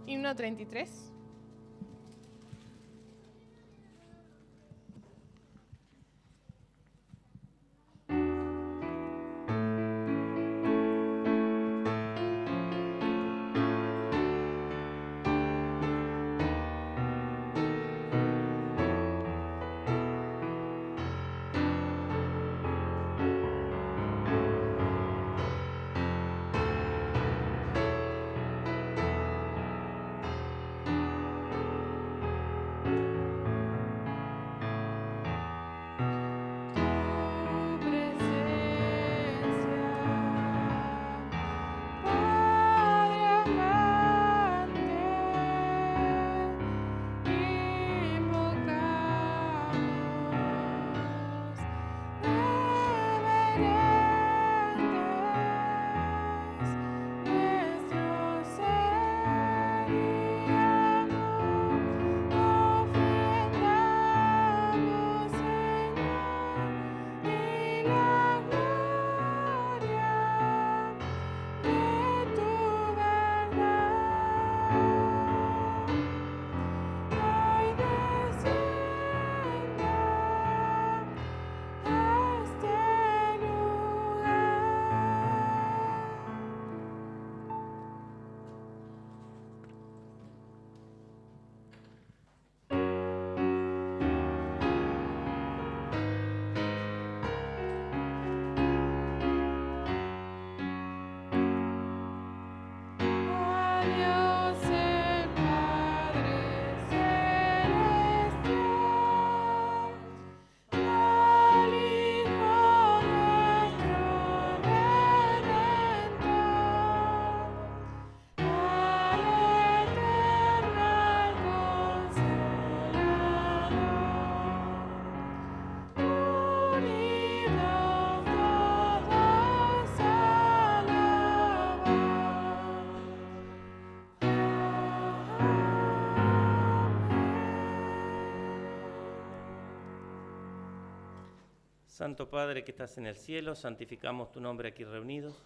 Himno 33. Santo Padre que estás en el cielo, santificamos tu nombre aquí reunidos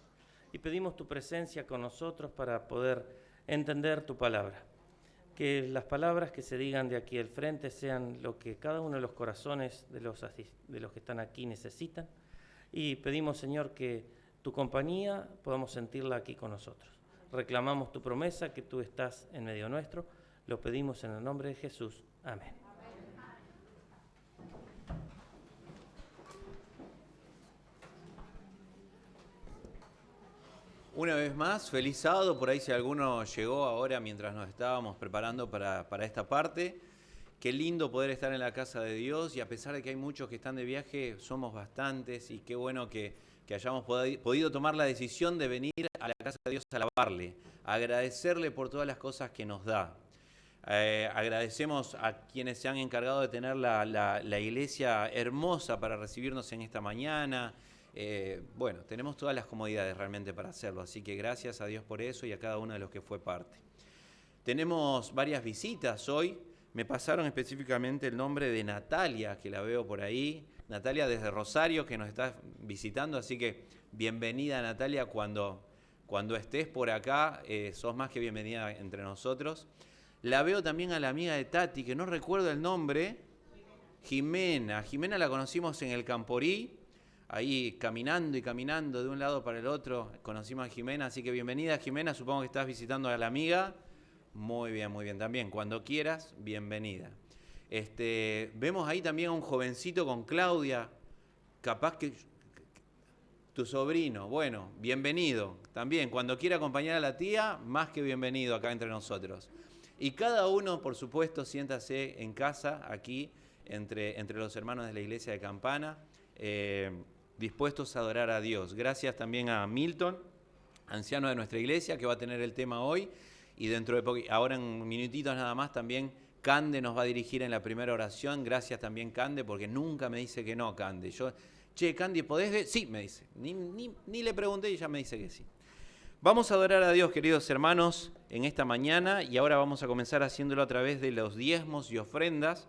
y pedimos tu presencia con nosotros para poder entender tu palabra. Que las palabras que se digan de aquí al frente sean lo que cada uno de los corazones de los que están aquí necesitan. Y pedimos, Señor, que tu compañía podamos sentirla aquí con nosotros. Reclamamos tu promesa, que tú estás en medio nuestro. Lo pedimos en el nombre de Jesús. Amén. Una vez más, feliz sábado. Por ahí si alguno llegó ahora mientras nos estábamos preparando para esta parte. Qué lindo poder estar en la casa de Dios, y a pesar de que hay muchos que están de viaje, somos bastantes, y qué bueno que hayamos podido tomar la decisión de venir a la casa de Dios a alabarle, a agradecerle por todas las cosas que nos da. Agradecemos a quienes se han encargado de tener la iglesia hermosa para recibirnos en esta mañana. Bueno, tenemos todas las comodidades realmente para hacerlo, así que gracias a Dios por eso y a cada uno de los que fue parte. Tenemos varias visitas hoy. Me pasaron específicamente el nombre de Natalia, que la veo por ahí. Natalia desde Rosario, que nos está visitando, así que bienvenida, Natalia, cuando estés por acá, sos más que bienvenida entre nosotros. La veo también a la amiga de Tati, que no recuerdo el nombre. Jimena. Jimena la conocimos en el Camporí, ahí caminando y caminando de un lado para el otro, conocimos a Jimena, así que bienvenida, Jimena, supongo que estás visitando a la amiga. Muy bien, también, cuando quieras, bienvenida. Vemos ahí también a un jovencito con Claudia, capaz que tu sobrino. Bueno, bienvenido, también, cuando quiera acompañar a la tía, más que bienvenido acá entre nosotros. Y cada uno, por supuesto, siéntase en casa, aquí, entre los hermanos de la iglesia de Campana, dispuestos a adorar a Dios. Gracias también a Milton, anciano de nuestra iglesia, que va a tener el tema hoy. Y dentro de poco, ahora en minutitos nada más, también Cande nos va a dirigir en la primera oración. Gracias también, Cande, porque nunca me dice que no, Cande. Yo, Cande, ¿podés ver? Sí, me dice. Ni le pregunté y ya me dice que sí. Vamos a adorar a Dios, queridos hermanos, en esta mañana. Y ahora vamos a comenzar haciéndolo a través de los diezmos y ofrendas.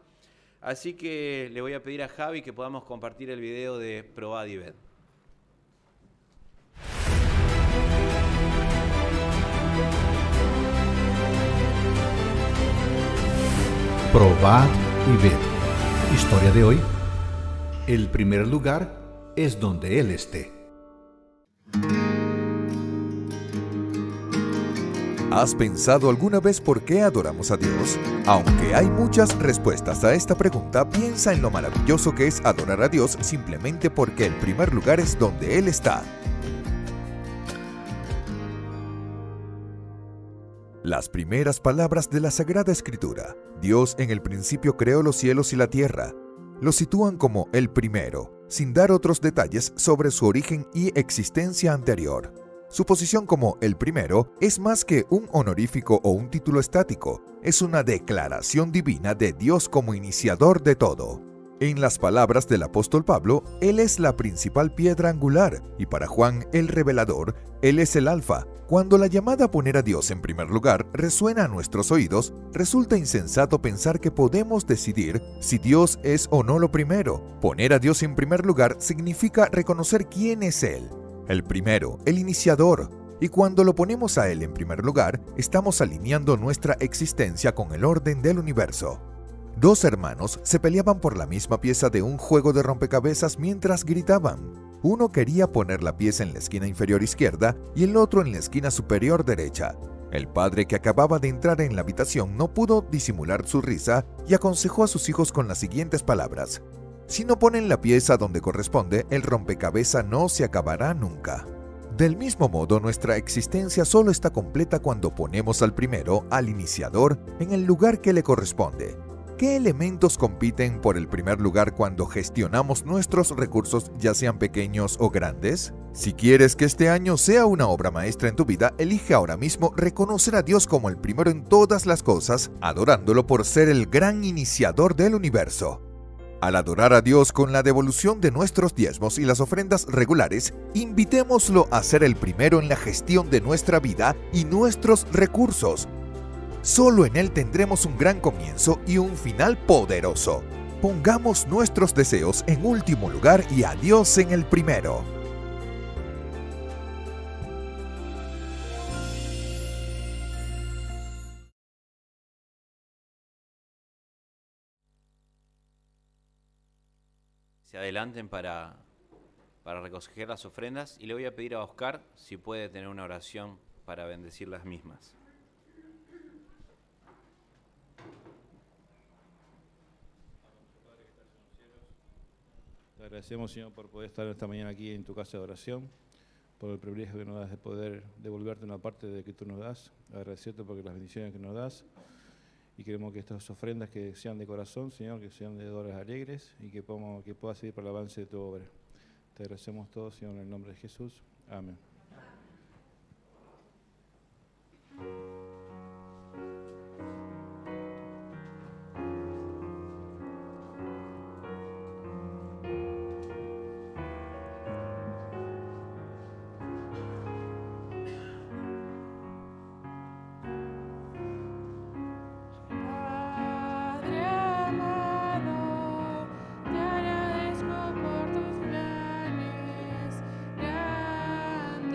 Así que le voy a pedir a Javi que podamos compartir el video de Probad y Ved. Probad y ved. Historia de hoy. El primer lugar es donde Él esté. ¿Has pensado alguna vez por qué adoramos a Dios? Aunque hay muchas respuestas a esta pregunta, piensa en lo maravilloso que es adorar a Dios simplemente porque el primer lugar es donde Él está. Las primeras palabras de la Sagrada Escritura, Dios en el principio creó los cielos y la tierra, lo sitúan como el primero, sin dar otros detalles sobre su origen y existencia anterior. Su posición como el primero es más que un honorífico o un título estático, es una declaración divina de Dios como iniciador de todo. En las palabras del apóstol Pablo, Él es la principal piedra angular, y para Juan el revelador, Él es el alfa. Cuando la llamada a poner a Dios en primer lugar resuena a nuestros oídos, resulta insensato pensar que podemos decidir si Dios es o no lo primero. Poner a Dios en primer lugar significa reconocer quién es Él. El primero, el iniciador, y cuando lo ponemos a Él en primer lugar, estamos alineando nuestra existencia con el orden del universo. Dos hermanos se peleaban por la misma pieza de un juego de rompecabezas mientras gritaban. Uno quería poner la pieza en la esquina inferior izquierda y el otro en la esquina superior derecha. El padre, que acababa de entrar en la habitación, no pudo disimular su risa y aconsejó a sus hijos con las siguientes palabras: si no ponen la pieza donde corresponde, el rompecabezas no se acabará nunca. Del mismo modo, nuestra existencia solo está completa cuando ponemos al primero, al iniciador, en el lugar que le corresponde. ¿Qué elementos compiten por el primer lugar cuando gestionamos nuestros recursos, ya sean pequeños o grandes? Si quieres que este año sea una obra maestra en tu vida, elige ahora mismo reconocer a Dios como el primero en todas las cosas, adorándolo por ser el gran iniciador del universo. Al adorar a Dios con la devolución de nuestros diezmos y las ofrendas regulares, invitémoslo a ser el primero en la gestión de nuestra vida y nuestros recursos. Solo en Él tendremos un gran comienzo y un final poderoso. Pongamos nuestros deseos en último lugar y a Dios en el primero. Se adelanten para recoger las ofrendas, y le voy a pedir a Oscar si puede tener una oración para bendecir las mismas. Te agradecemos, Señor, por poder estar esta mañana aquí en tu casa de oración, por el privilegio que nos das de poder devolverte una parte de que tú nos das, agradecerte por las bendiciones que nos das, y queremos que estas ofrendas que sean de corazón, Señor, que sean de dólares alegres, y que pueda servir para el avance de tu obra. Te agradecemos todo, Señor, en el nombre de Jesús. Amén. Te agradezco por tus planes grandes.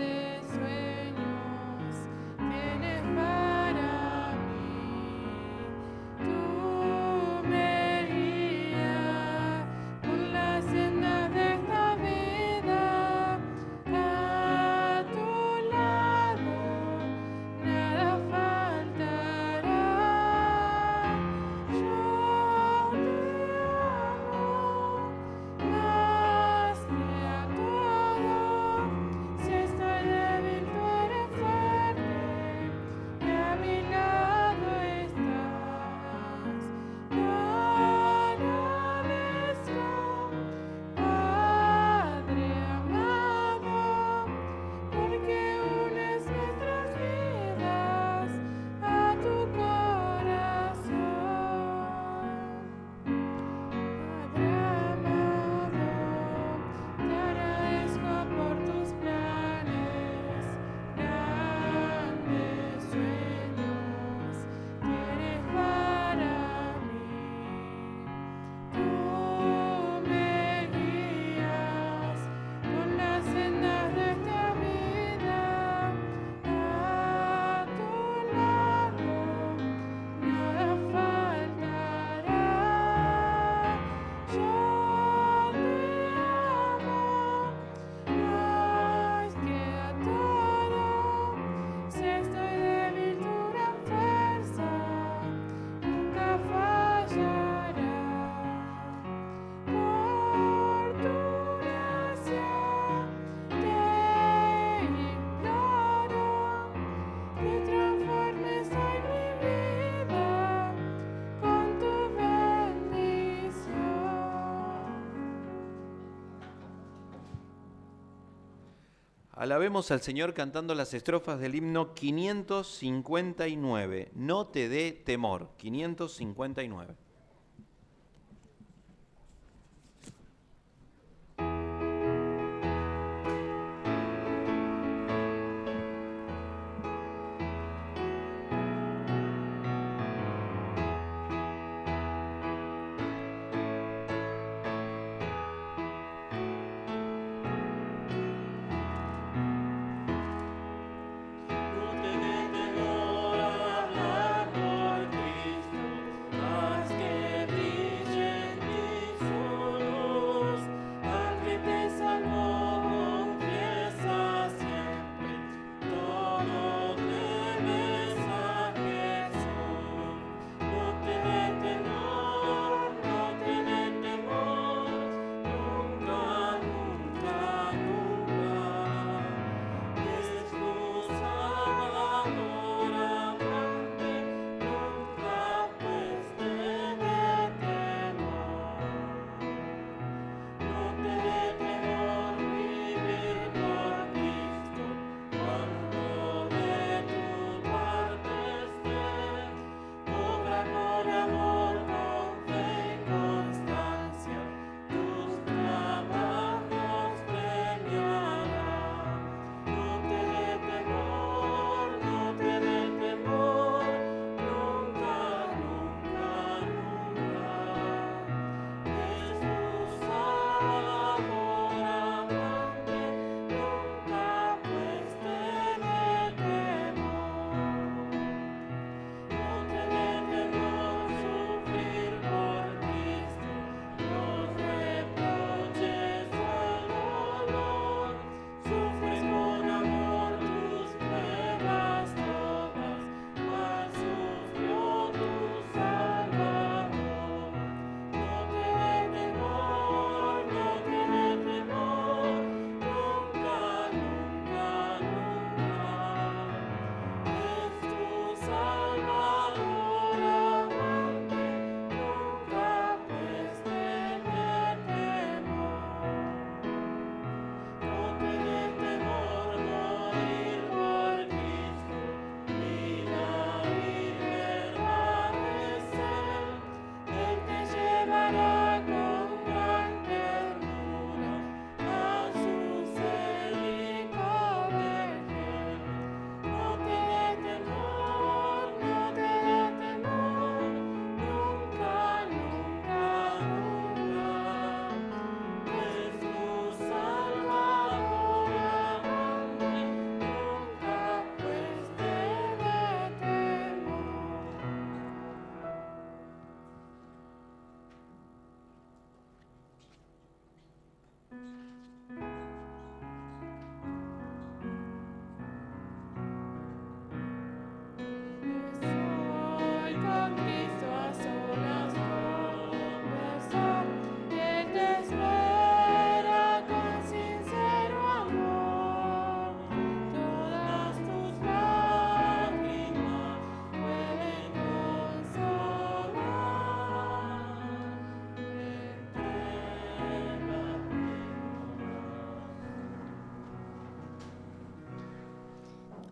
Alabemos al Señor cantando las estrofas del himno 559. No te dé temor. 559.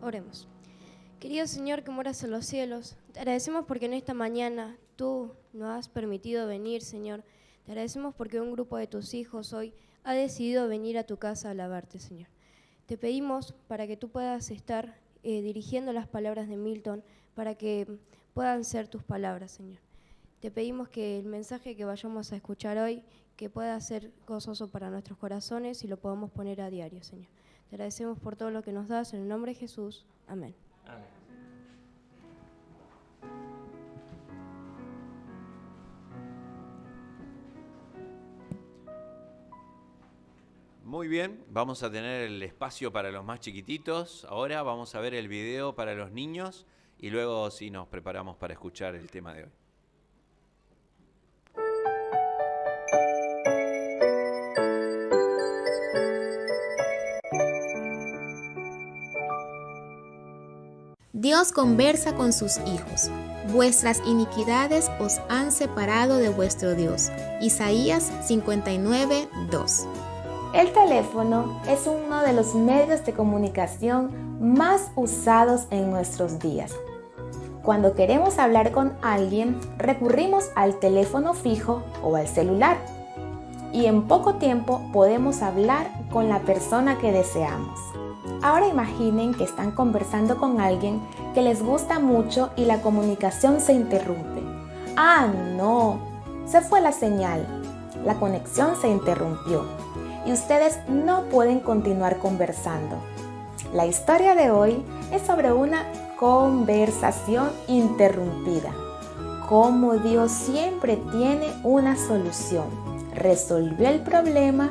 Oremos. Querido Señor que moras en los cielos, te agradecemos porque en esta mañana tú nos has permitido venir, Señor. Te agradecemos porque un grupo de tus hijos hoy ha decidido venir a tu casa a alabarte, Señor. Te pedimos para que tú puedas estar dirigiendo las palabras de Milton, para que puedan ser tus palabras, Señor. Te pedimos que el mensaje que vayamos a escuchar hoy, que pueda ser gozoso para nuestros corazones y lo podamos poner a diario, Señor. Te agradecemos por todo lo que nos das, en el nombre de Jesús. Amén. Amén. Muy bien, vamos a tener el espacio para los más chiquititos. Ahora vamos a ver el video para los niños y luego sí nos preparamos para escuchar el tema de hoy. Dios conversa con sus hijos. Vuestras iniquidades os han separado de vuestro Dios. Isaías 59:2. El teléfono es uno de los medios de comunicación más usados en nuestros días. Cuando queremos hablar con alguien, recurrimos al teléfono fijo o al celular. Y en poco tiempo podemos hablar con la persona que deseamos. Ahora imaginen que están conversando con alguien que les gusta mucho y la comunicación se interrumpe. ¡Ah, no! Se fue la señal. La conexión se interrumpió y ustedes no pueden continuar conversando. La historia de hoy es sobre una conversación interrumpida. Cómo Dios siempre tiene una solución. Resolvió el problema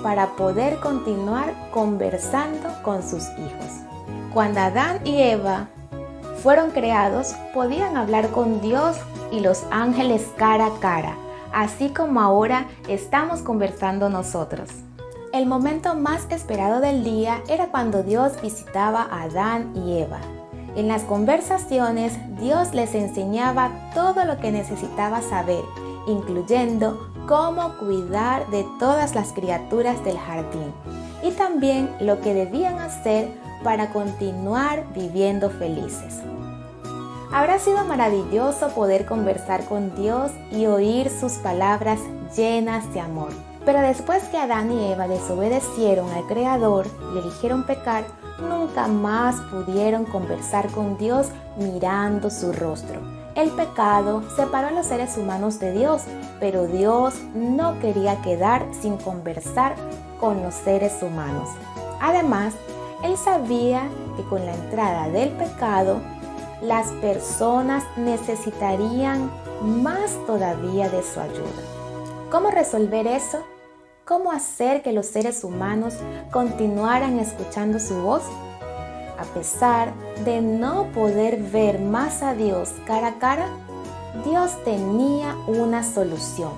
para poder continuar conversando con sus hijos. Cuando Adán y Eva fueron creados, podían hablar con Dios y los ángeles cara a cara, así como ahora estamos conversando nosotros. El momento más esperado del día era cuando Dios visitaba a Adán y Eva. En las conversaciones, Dios les enseñaba todo lo que necesitaba saber, incluyendo cómo cuidar de todas las criaturas del jardín y también lo que debían hacer para continuar viviendo felices. Habrá sido maravilloso poder conversar con Dios y oír sus palabras llenas de amor. Pero después que Adán y Eva desobedecieron al Creador y eligieron pecar, nunca más pudieron conversar con Dios mirando su rostro. El pecado separó a los seres humanos de Dios, pero Dios no quería quedar sin conversar con los seres humanos. Además, Él sabía que con la entrada del pecado, las personas necesitarían más todavía de su ayuda. ¿Cómo resolver eso? ¿Cómo hacer que los seres humanos continuaran escuchando su voz? A pesar de no poder ver más a Dios cara a cara, Dios tenía una solución.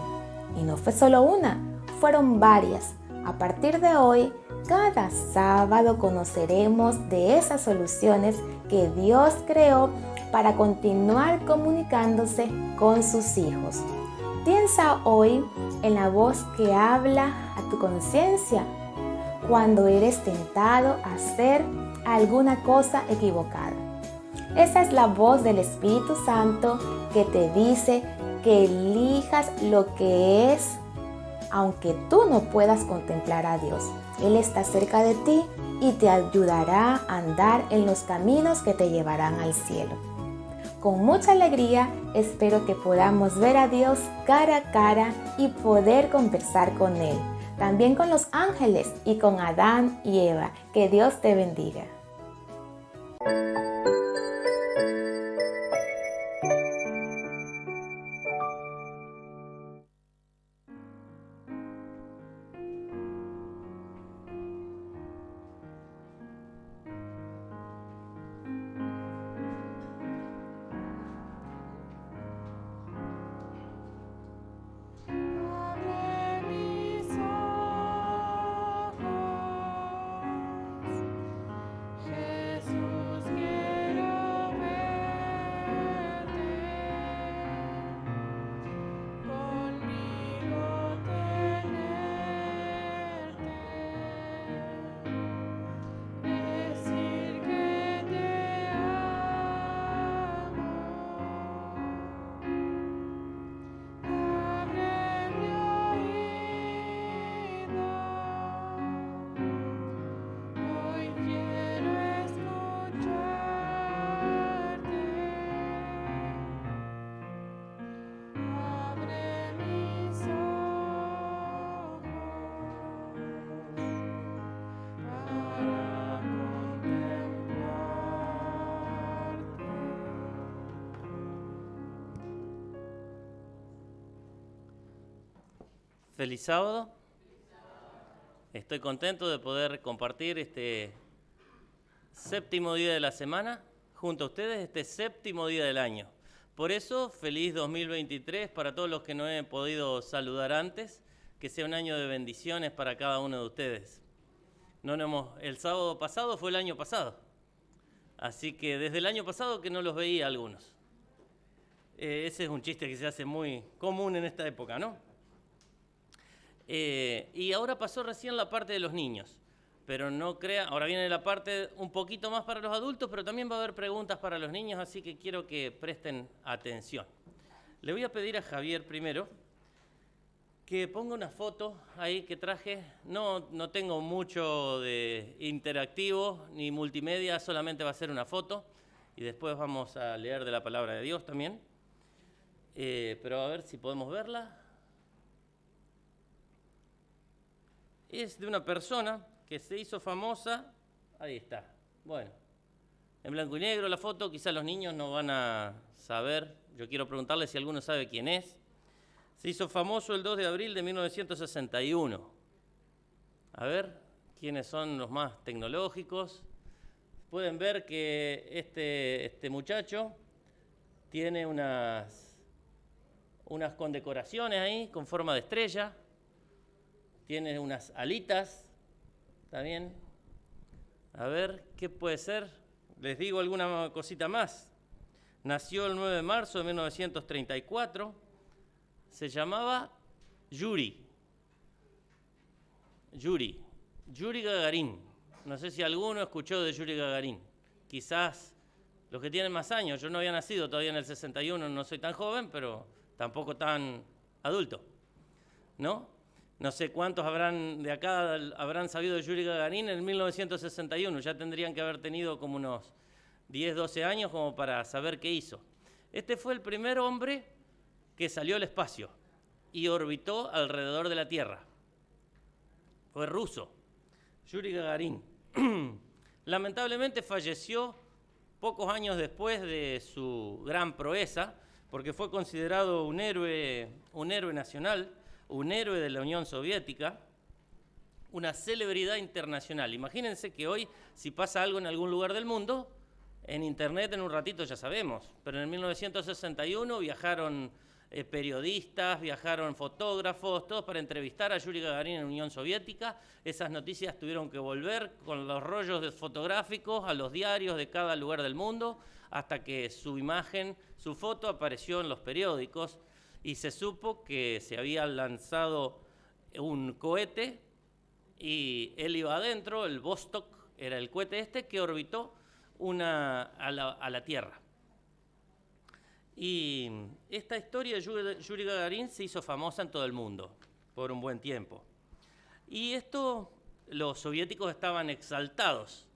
Y no fue solo una, fueron varias. A partir de hoy, cada sábado conoceremos de esas soluciones que Dios creó para continuar comunicándose con sus hijos. Piensa hoy en la voz que habla a tu conciencia cuando eres tentado a hacer alguna cosa equivocada. Esa es la voz del Espíritu Santo que te dice que elijas lo que es, aunque tú no puedas contemplar a Dios. Él está cerca de ti y te ayudará a andar en los caminos que te llevarán al cielo. Con mucha alegría espero que podamos ver a Dios cara a cara y poder conversar con Él. También con los ángeles y con Adán y Eva. Que Dios te bendiga. Feliz sábado. Estoy contento de poder compartir este séptimo día de la semana junto a ustedes, este séptimo día del año. Por eso, feliz 2023 para todos los que no he podido saludar antes, que sea un año de bendiciones para cada uno de ustedes. El sábado pasado fue el año pasado, así que desde el año pasado que no los veía algunos. Ese es un chiste que se hace muy común en esta época, ¿no? Y ahora pasó recién la parte de los niños. Pero no crea, ahora viene la parte un poquito más para los adultos, pero también va a haber preguntas para los niños, así que quiero que presten atención. Le voy a pedir a Javier primero que ponga una foto ahí que traje. No tengo mucho de interactivo ni multimedia, solamente va a ser una foto y después vamos a leer de la palabra de Dios también. Pero a ver si podemos verla. Es de una persona que se hizo famosa, ahí está, bueno, en blanco y negro la foto, quizás los niños no van a saber, yo quiero preguntarles si alguno sabe quién es. Se hizo famoso el 2 de abril de 1961. A ver, ¿quiénes son los más tecnológicos? Pueden ver que este muchacho tiene unas condecoraciones ahí con forma de estrella, tiene unas alitas también. A ver, ¿qué puede ser? Les digo alguna cosita más. Nació el 9 de marzo de 1934. Se llamaba Yuri Gagarin. No sé si alguno escuchó de Yuri Gagarin. Quizás los que tienen más años. Yo no había nacido todavía en el 61, no soy tan joven, pero tampoco tan adulto, ¿no? No sé cuántos de acá habrán sabido de Yuri Gagarin en 1961. Ya tendrían que haber tenido como unos 10, 12 años como para saber qué hizo. Este fue el primer hombre que salió al espacio y orbitó alrededor de la Tierra. Fue ruso, Yuri Gagarin. Lamentablemente falleció pocos años después de su gran proeza, porque fue considerado un héroe nacional, un héroe de la Unión Soviética, una celebridad internacional. Imagínense que hoy, si pasa algo en algún lugar del mundo, en internet en un ratito ya sabemos, pero en 1961 viajaron periodistas, viajaron fotógrafos, todos para entrevistar a Yuri Gagarin en la Unión Soviética. Esas noticias tuvieron que volver con los rollos fotográficos a los diarios de cada lugar del mundo, hasta que su imagen, su foto apareció en los periódicos y se supo que se había lanzado un cohete y él iba adentro, el Vostok era el cohete que orbitó a la Tierra. Y esta historia de Yuri Gagarin se hizo famosa en todo el mundo por un buen tiempo. Y los soviéticos estaban exaltados,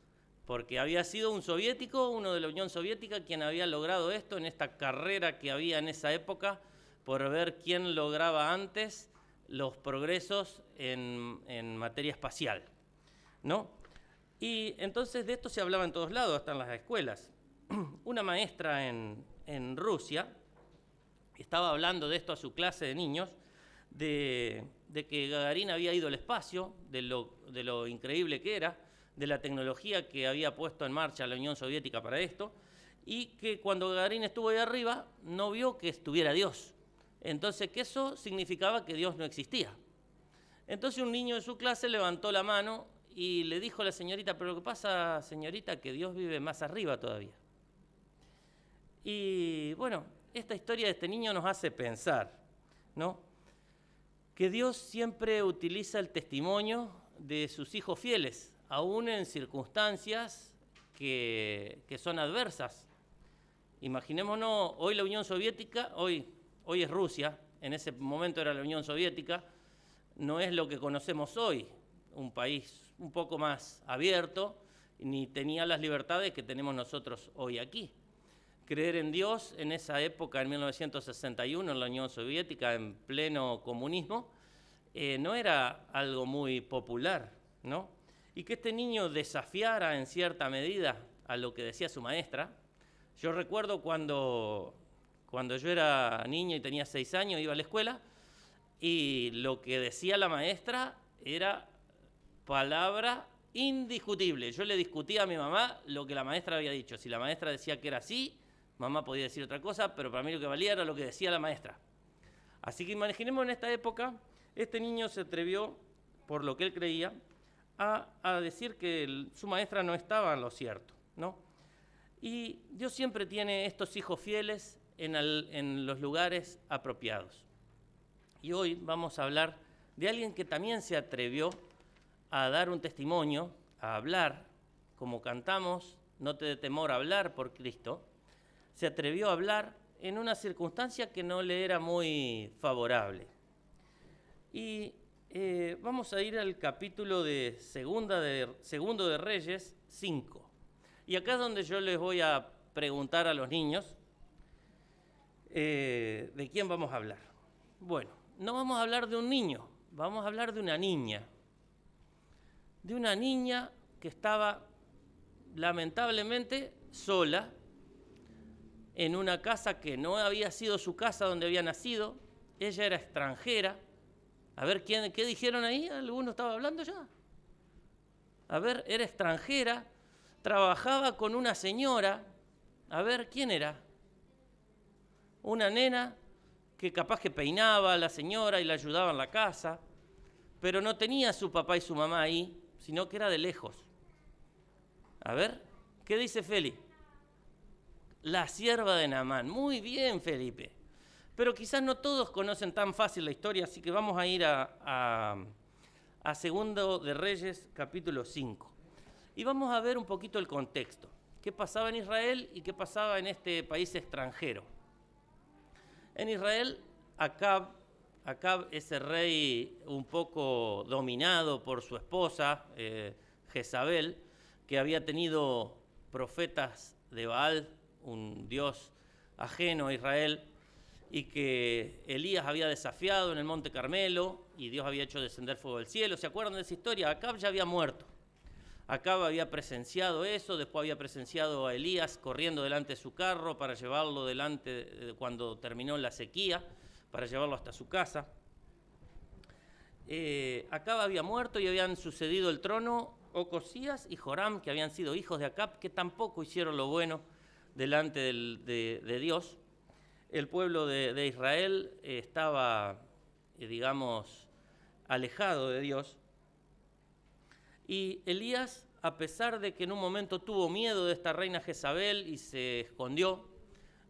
porque había sido un soviético, uno de la Unión Soviética, quien había logrado esto en esta carrera que había en esa época por ver quién lograba antes los progresos en materia espacial, ¿no? Y entonces de esto se hablaba en todos lados, hasta en las escuelas. Una maestra en Rusia estaba hablando de esto a su clase de niños, de que Gagarin había ido al espacio, de lo increíble que era, de la tecnología que había puesto en marcha la Unión Soviética para esto, y que cuando Gagarin estuvo ahí arriba no vio que estuviera Dios. Entonces, que eso significaba que Dios no existía. Entonces un niño de su clase levantó la mano y le dijo a la señorita: pero lo que pasa, señorita, que Dios vive más arriba todavía. Y bueno, esta historia de este niño nos hace pensar, ¿no?, que Dios siempre utiliza el testimonio de sus hijos fieles, aún en circunstancias que son adversas. Imaginémonos, hoy la Unión Soviética, hoy es Rusia, en ese momento era la Unión Soviética, no es lo que conocemos hoy, un país un poco más abierto, ni tenía las libertades que tenemos nosotros hoy aquí. Creer en Dios en esa época, en 1961, en la Unión Soviética, en pleno comunismo, no era algo muy popular, ¿no? Y que este niño desafiara en cierta medida a lo que decía su maestra. Yo recuerdo cuando yo era niño y tenía 6 años, iba a la escuela, y lo que decía la maestra era palabra indiscutible. Yo le discutía a mi mamá lo que la maestra había dicho. Si la maestra decía que era así, mamá podía decir otra cosa, pero para mí lo que valía era lo que decía la maestra. Así que imaginemos en esta época, este niño se atrevió, por lo que él creía, a decir que su maestra no estaba en lo cierto, ¿no? Y Dios siempre tiene estos hijos fieles en los lugares apropiados. Y hoy vamos a hablar de alguien que también se atrevió a dar un testimonio, a hablar, como cantamos, no te dé temor a hablar por Cristo, se atrevió a hablar en una circunstancia que no le era muy favorable. Y vamos a ir al capítulo de Segundo de Reyes 5. Y acá es donde yo les voy a preguntar a los niños de quién vamos a hablar. Bueno, no vamos a hablar de un niño, vamos a hablar de una niña. De una niña que estaba lamentablemente sola en una casa que no había sido su casa donde había nacido. Ella era extranjera. A ver, ¿qué dijeron ahí? ¿Alguno estaba hablando ya? A ver, era extranjera, trabajaba con una señora. A ver, ¿quién era? Una nena que capaz que peinaba a la señora y la ayudaba en la casa, pero no tenía a su papá y su mamá ahí, sino que era de lejos. A ver, ¿qué dice Feli? La sierva de Naamán. Muy bien, Felipe. Pero quizás no todos conocen tan fácil la historia, así que vamos a ir a Segundo de Reyes, capítulo 5. Y vamos a ver un poquito el contexto. ¿Qué pasaba en Israel y qué pasaba en este país extranjero? En Israel, Acab, ese rey un poco dominado por su esposa, Jezabel, que había tenido profetas de Baal, un dios ajeno a Israel, y que Elías había desafiado en el Monte Carmelo, y Dios había hecho descender fuego del cielo. ¿Se acuerdan de esa historia? Acab ya había muerto. Acab había presenciado eso, después había presenciado a Elías corriendo delante de su carro para llevarlo delante, cuando terminó la sequía, para llevarlo hasta su casa. Acab había muerto y habían sucedido el trono Ocosías y Joram, que habían sido hijos de Acab, que tampoco hicieron lo bueno delante de Dios. El pueblo de Israel estaba, digamos, alejado de Dios. Y Elías, a pesar de que en un momento tuvo miedo de esta reina Jezabel y se escondió,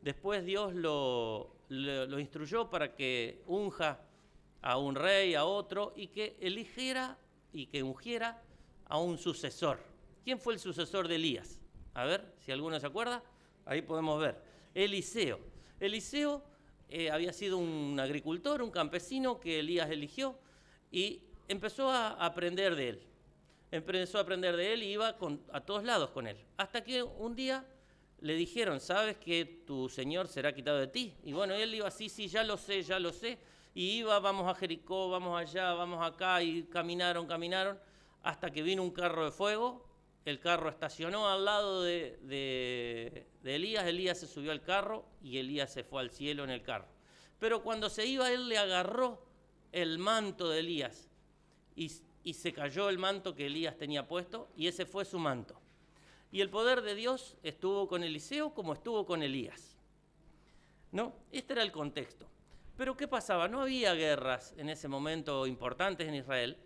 después Dios lo instruyó para que unja a un rey, a otro, y que eligiera y que ungiera a un sucesor. ¿Quién fue el sucesor de Elías? A ver, si alguno se acuerda, ahí podemos ver. Eliseo. Eliseo había sido un agricultor, un campesino que Elías eligió y empezó a aprender de él. Empezó a aprender de él y iba a todos lados con él. Hasta que un día le dijeron, ¿sabes que tu Señor será quitado de ti? Y bueno, él iba así, sí, ya lo sé. Y iba, vamos a Jericó, vamos allá, vamos acá, y caminaron, hasta que vino un carro de fuego. El carro estacionó al lado de Elías. Elías se subió al carro y Elías se fue al cielo en el carro. Pero cuando se iba, él le agarró el manto de Elías y se cayó el manto que Elías tenía puesto, y ese fue su manto. Y el poder de Dios estuvo con Eliseo como estuvo con Elías. ¿No? Este era el contexto. Pero ¿qué pasaba? No había guerras en ese momento importantes en Israel,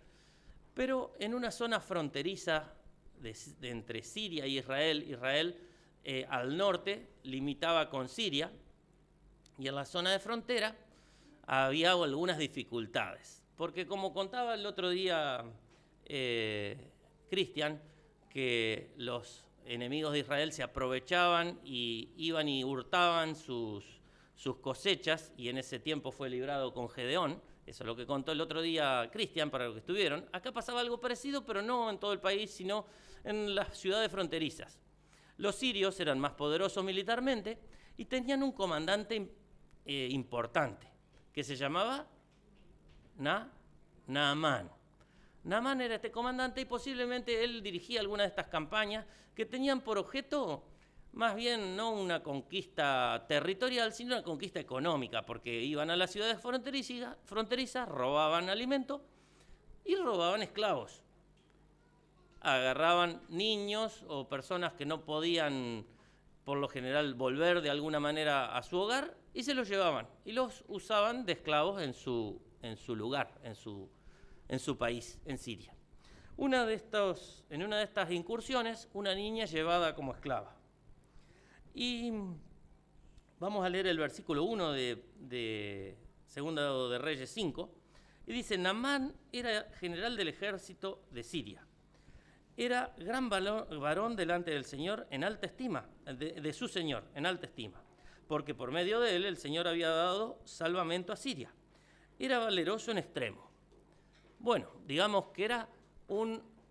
pero en una zona fronteriza de entre Siria y Israel al norte limitaba con Siria, y en la zona de frontera había algunas dificultades. Porque como contaba el otro día Cristian, que los enemigos de Israel se aprovechaban y iban y hurtaban sus cosechas, y en ese tiempo fue librado con Gedeón. Eso es lo que contó el otro día Cristian para los que estuvieron. Acá pasaba algo parecido, pero no en todo el país, sino en las ciudades fronterizas. Los sirios eran más poderosos militarmente y tenían un comandante importante que se llamaba Naamán. Naamán era este comandante y posiblemente él dirigía alguna de estas campañas que tenían por objeto más bien no una conquista territorial, sino una conquista económica, porque iban a las ciudades fronterizas, robaban alimento y robaban esclavos. Agarraban niños o personas que no podían, por lo general, volver de alguna manera a su hogar, y se los llevaban y los usaban de esclavos en su lugar, en su país, en Siria. En una de estas incursiones, una niña llevada como esclava. Y vamos a leer el versículo 1 de Segundo de Reyes 5, y Y dice, Naamán era general del ejército de Siria. Era gran varón delante del Señor en alta estima, de su Señor en alta estima, porque por medio de él el Señor había dado salvamento a Siria. Era valeroso en extremo. Bueno, digamos que era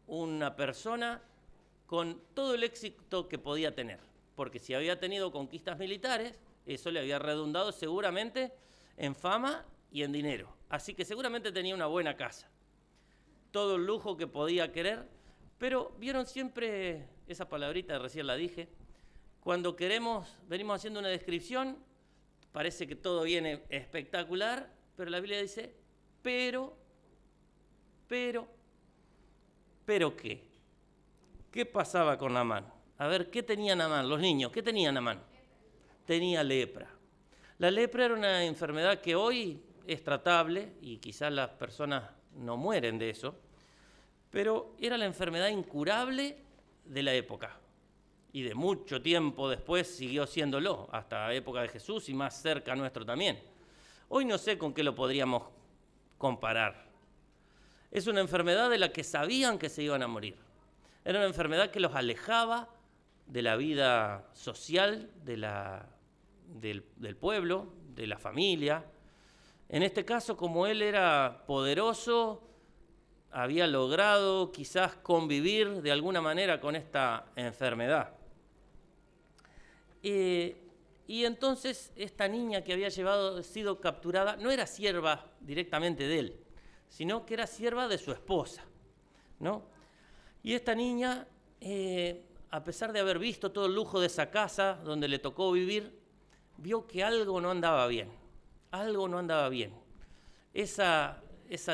una persona con todo el éxito que podía tener, porque si había tenido conquistas militares, eso le había redundado seguramente en fama y en dinero. Así que seguramente tenía una buena casa, todo el lujo que podía querer, pero vieron siempre esa palabrita, recién la dije, cuando venimos haciendo una descripción, parece que todo viene espectacular, pero la Biblia dice, pero ¿qué? ¿Qué pasaba con Naamán? A ver, ¿qué tenía Naamán? Los niños, ¿qué tenía Naamán? Tenía lepra. La lepra era una enfermedad que hoy es tratable y quizás las personas no mueren de eso, pero era la enfermedad incurable de la época. Y de mucho tiempo después siguió siéndolo, hasta la época de Jesús y más cerca nuestro también. Hoy no sé con qué lo podríamos comparar. Es una enfermedad de la que sabían que se iban a morir. Era una enfermedad que los alejaba de la vida social, del pueblo, de la familia. En este caso, como él era poderoso, había logrado quizás convivir de alguna manera con esta enfermedad. Y entonces esta niña que había sido capturada no era sierva directamente de él, sino que era sierva de su esposa, ¿no? Y esta niña, a pesar de haber visto todo el lujo de esa casa donde le tocó vivir, vio que algo no andaba bien, algo no andaba bien. Esa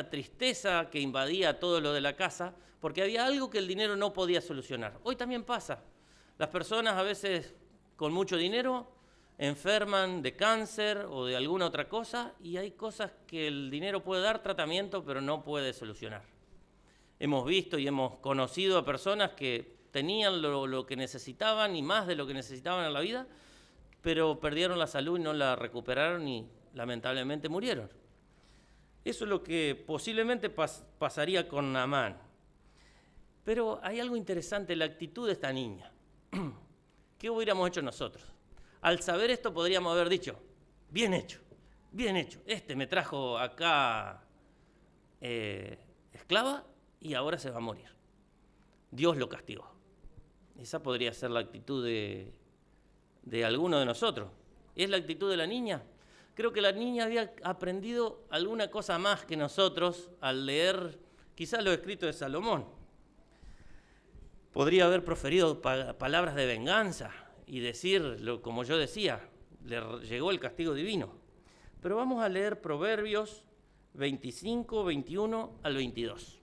tristeza que invadía todo lo de la casa, porque había algo que el dinero no podía solucionar. Hoy también pasa. Las personas a veces con mucho dinero enferman de cáncer o de alguna otra cosa y hay cosas que el dinero puede dar tratamiento pero no puede solucionar. Hemos visto y hemos conocido a personas que tenían lo que necesitaban y más de lo que necesitaban en la vida, pero perdieron la salud y no la recuperaron y lamentablemente murieron. Eso es lo que posiblemente pasaría con Naamán. Pero hay algo interesante, la actitud de esta niña. ¿Qué hubiéramos hecho nosotros? Al saber esto podríamos haber dicho, bien hecho, me trajo acá esclava y ahora se va a morir. Dios lo castigó. Esa podría ser la actitud de alguno de nosotros. ¿Es la actitud de la niña? Creo que la niña había aprendido alguna cosa más que nosotros al leer quizás los escritos de Salomón. Podría haber proferido palabras de venganza y decir, como yo decía, le llegó el castigo divino. Pero vamos a leer Proverbios 25, 21 al 22.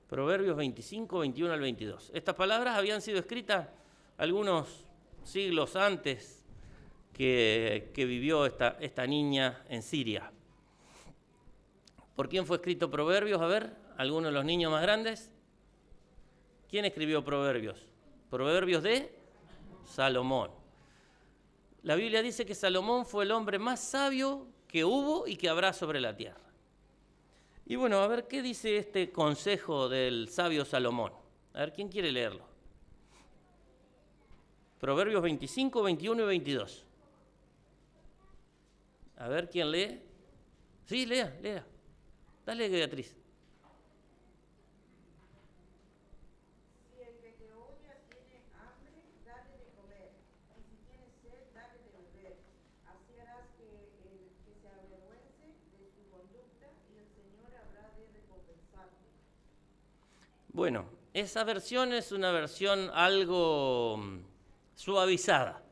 Proverbios 25, 21 al 22. Estas palabras habían sido escritas algunos siglos antes que vivió esta niña en Siria. ¿Por quién fue escrito Proverbios? A ver, ¿alguno de los niños más grandes? ¿Quién escribió Proverbios? Proverbios de Salomón. La Biblia dice que Salomón fue el hombre más sabio que hubo y que habrá sobre la tierra. Y bueno, a ver, ¿qué dice este consejo del sabio Salomón? A ver, ¿quién quiere leerlo? Proverbios 25, 21 y 22. A ver, ¿quién lee? Sí, lea. Dale, Beatriz. Si el que te odia tiene hambre, dale de comer, y si tiene sed, dale de beber. Así harás que se avergüence de su conducta y el Señor habrá de recompensarte. Bueno, esa versión es una versión algo suavizada.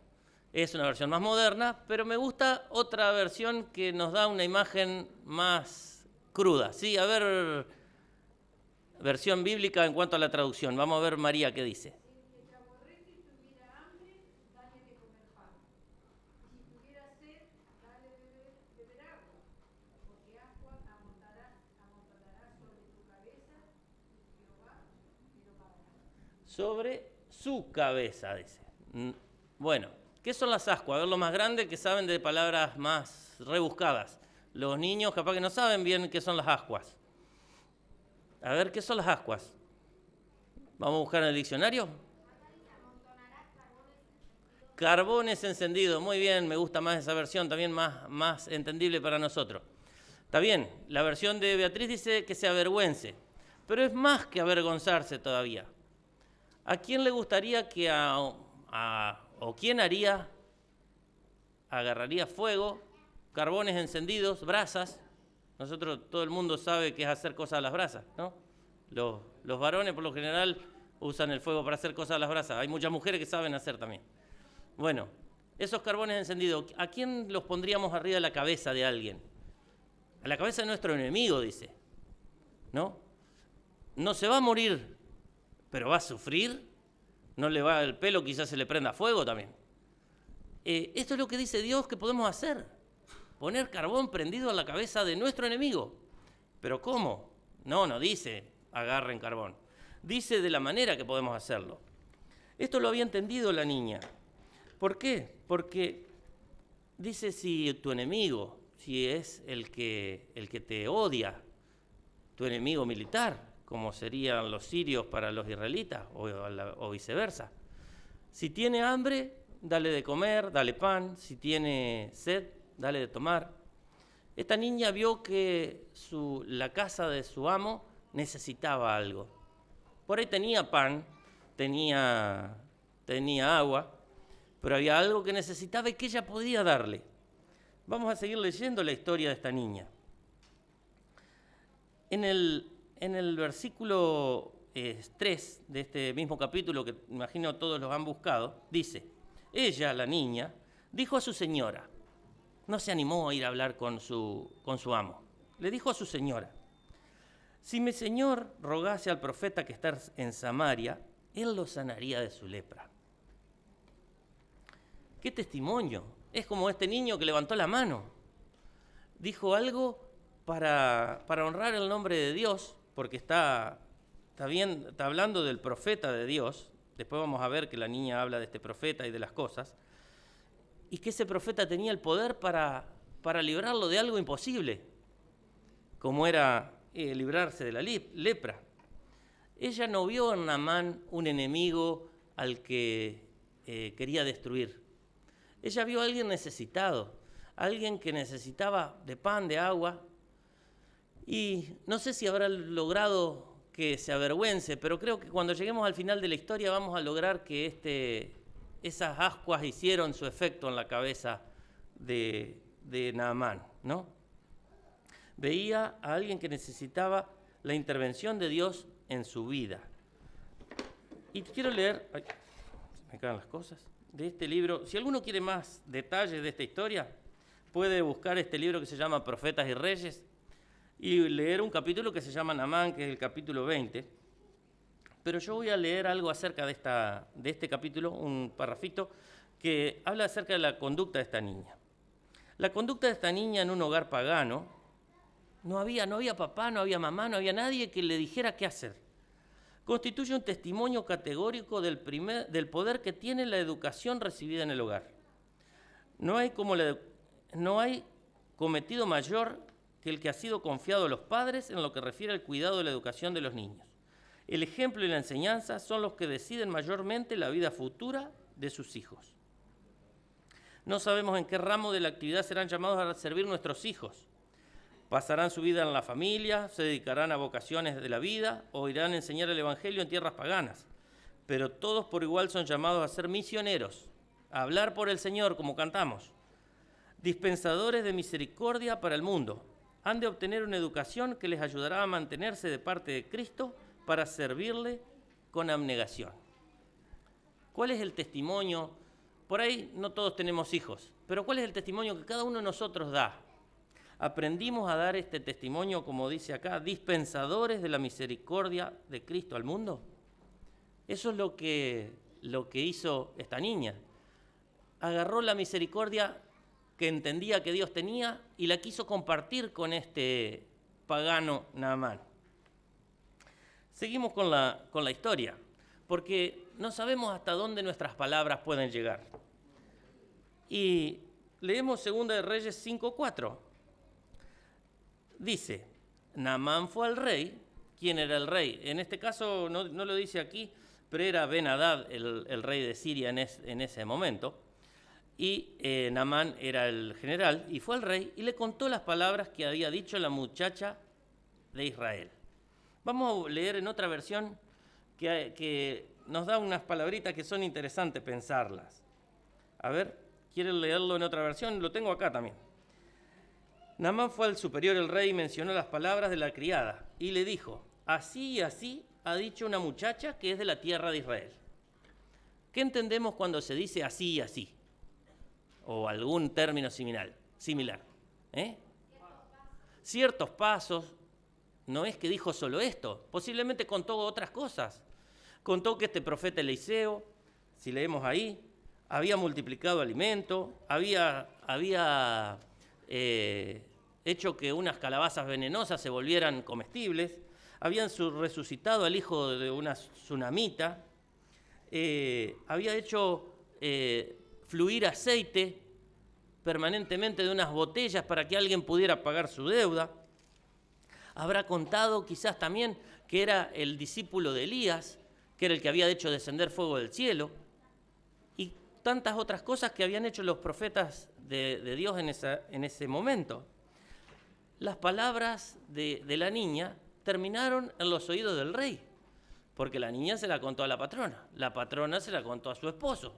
Es una versión más moderna, pero me gusta otra versión que nos da una imagen más cruda. Sí, a ver, versión bíblica en cuanto a la traducción. Vamos a ver María qué dice. Si el que te aborrece y tuviera hambre, dale de comer pan. Y si tuviera sed, dale de beber agua. Porque agua amontonarás sobre tu cabeza y Jehová te lo pagará. Sobre su cabeza, dice. Bueno, ¿qué son las ascuas? A ver, los más grandes que saben de palabras más rebuscadas. Los niños capaz que no saben bien qué son las ascuas. A ver, ¿qué son las ascuas? Vamos a buscar en el diccionario. Carbones encendidos, muy bien, me gusta más esa versión, también más entendible para nosotros. Está bien, la versión de Beatriz dice que se avergüence, pero es más que avergonzarse todavía. ¿A quién le gustaría que o quién agarraría fuego, carbones encendidos, brasas? Nosotros, todo el mundo sabe que es hacer cosas a las brasas, ¿no? Los varones por lo general usan el fuego para hacer cosas a las brasas. Hay muchas mujeres que saben hacer también. Bueno, esos carbones encendidos, ¿a quién los pondríamos arriba de la cabeza de alguien? A la cabeza de nuestro enemigo, dice. ¿No? No se va a morir, pero va a sufrir. No le va el pelo, quizás se le prenda fuego también. Esto es lo que dice Dios que podemos hacer. Poner carbón prendido a la cabeza de nuestro enemigo. ¿Pero cómo? No dice agarren carbón. Dice de la manera que podemos hacerlo. Esto lo había entendido la niña. ¿Por qué? Porque dice si tu enemigo, si es el que te odia, tu enemigo militar, como serían los sirios para los israelitas o viceversa. Si tiene hambre, dale de comer, dale pan. Si tiene sed, dale de tomar. Esta niña vio que la casa de su amo necesitaba algo. Por ahí tenía pan, tenía agua, pero había algo que necesitaba y que ella podía darle. Vamos a seguir leyendo la historia de esta niña. En el versículo 3 de este mismo capítulo, que imagino todos los han buscado, dice, ella, la niña, dijo a su señora, no se animó a ir a hablar con su amo, le dijo a su señora, si mi señor rogase al profeta que está en Samaria, él lo sanaría de su lepra. ¡Qué testimonio! Es como este niño que levantó la mano. Dijo algo para honrar el nombre de Dios, porque está hablando del profeta de Dios. Después vamos a ver que la niña habla de este profeta y de las cosas. Y que ese profeta tenía el poder para librarlo de algo imposible, como era librarse de la lepra. Ella no vio en Naamán un enemigo al que quería destruir. Ella vio a alguien necesitado, alguien que necesitaba de pan, de agua, y no sé si habrá logrado que se avergüence, pero creo que cuando lleguemos al final de la historia vamos a lograr que esas ascuas hicieron su efecto en la cabeza de Naamán, ¿no? Veía a alguien que necesitaba la intervención de Dios en su vida. Y quiero leer, se me caen las cosas, de este libro. Si alguno quiere más detalles de esta historia, puede buscar este libro que se llama Profetas y Reyes y leer un capítulo que se llama Naamán, que es el capítulo 20. Pero yo voy a leer algo acerca de este capítulo, un parrafito, que habla acerca de la conducta de esta niña. La conducta de esta niña en un hogar pagano, no había papá, no había mamá, no había nadie que le dijera qué hacer. Constituye un testimonio categórico del poder que tiene la educación recibida en el hogar. No hay cometido mayor que el que ha sido confiado a los padres en lo que refiere al cuidado de la educación de los niños. El ejemplo y la enseñanza son los que deciden mayormente la vida futura de sus hijos. No sabemos en qué ramo de la actividad serán llamados a servir nuestros hijos. Pasarán su vida en la familia, se dedicarán a vocaciones de la vida o irán a enseñar el Evangelio en tierras paganas. Pero todos por igual son llamados a ser misioneros, a hablar por el Señor, como cantamos. Dispensadores de misericordia para el mundo. Han de obtener una educación que les ayudará a mantenerse de parte de Cristo para servirle con abnegación. ¿Cuál es el testimonio? Por ahí no todos tenemos hijos, pero ¿cuál es el testimonio que cada uno de nosotros da? ¿Aprendimos a dar este testimonio, como dice acá, dispensadores de la misericordia de Cristo al mundo? Eso es lo que hizo esta niña. Agarró la misericordia que entendía que Dios tenía y la quiso compartir con este pagano Naamán. Seguimos con la historia, porque no sabemos hasta dónde nuestras palabras pueden llegar. Y leemos 2 de Reyes 5:4. dice, Naamán fue al rey. ¿Quién era el rey? En este caso no lo dice aquí, pero era Ben-Hadad el rey de Siria en ese momento. Y Naamán era el general, y fue al rey y le contó las palabras que había dicho la muchacha de Israel. Vamos a leer en otra versión que nos da unas palabritas que son interesantes pensarlas. A ver, ¿quieren leerlo en otra versión? Lo tengo acá también. Naamán fue al superior el rey y mencionó las palabras de la criada y le dijo, así y así ha dicho una muchacha que es de la tierra de Israel. ¿Qué entendemos cuando se dice así y así? O algún término similar. Ciertos pasos. No es que dijo solo esto, posiblemente contó otras cosas. Contó que este profeta Eliseo, si leemos ahí, había multiplicado alimento, había hecho que unas calabazas venenosas se volvieran comestibles, habían resucitado al hijo de una tsunamita, había hecho fluir aceite permanentemente de unas botellas para que alguien pudiera pagar su deuda. Habrá contado quizás también que era el discípulo de Elías, que era el que había hecho descender fuego del cielo, y tantas otras cosas que habían hecho los profetas de Dios en ese momento. Las palabras de la niña terminaron en los oídos del rey, porque la niña se la contó a la patrona se la contó a su esposo,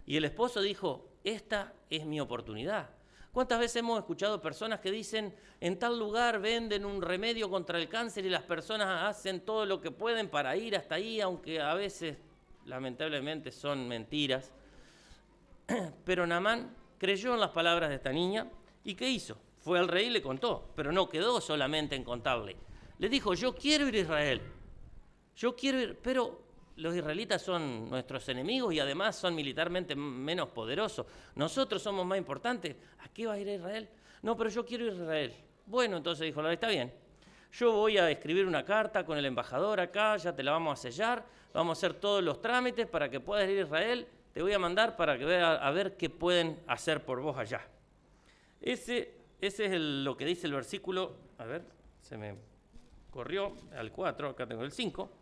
y el esposo dijo, esta es mi oportunidad. ¿Cuántas veces hemos escuchado personas que dicen, en tal lugar venden un remedio contra el cáncer y las personas hacen todo lo que pueden para ir hasta ahí, aunque a veces, lamentablemente, son mentiras? Pero Naamán creyó en las palabras de esta niña, ¿y qué hizo? Fue al rey y le contó, pero no quedó solamente en contarle. Le dijo, yo quiero ir a Israel, yo quiero ir, pero los israelitas son nuestros enemigos y además son militarmente menos poderosos. Nosotros somos más importantes. ¿A qué va a ir a Israel? No, pero yo quiero ir a Israel. Bueno, entonces dijo, está bien. Yo voy a escribir una carta con el embajador acá, ya te la vamos a sellar, vamos a hacer todos los trámites para que puedas ir a Israel. Te voy a mandar para que veas a ver qué pueden hacer por vos allá. Ese es lo que dice el versículo, a ver, se me corrió al 4, acá tengo el 5.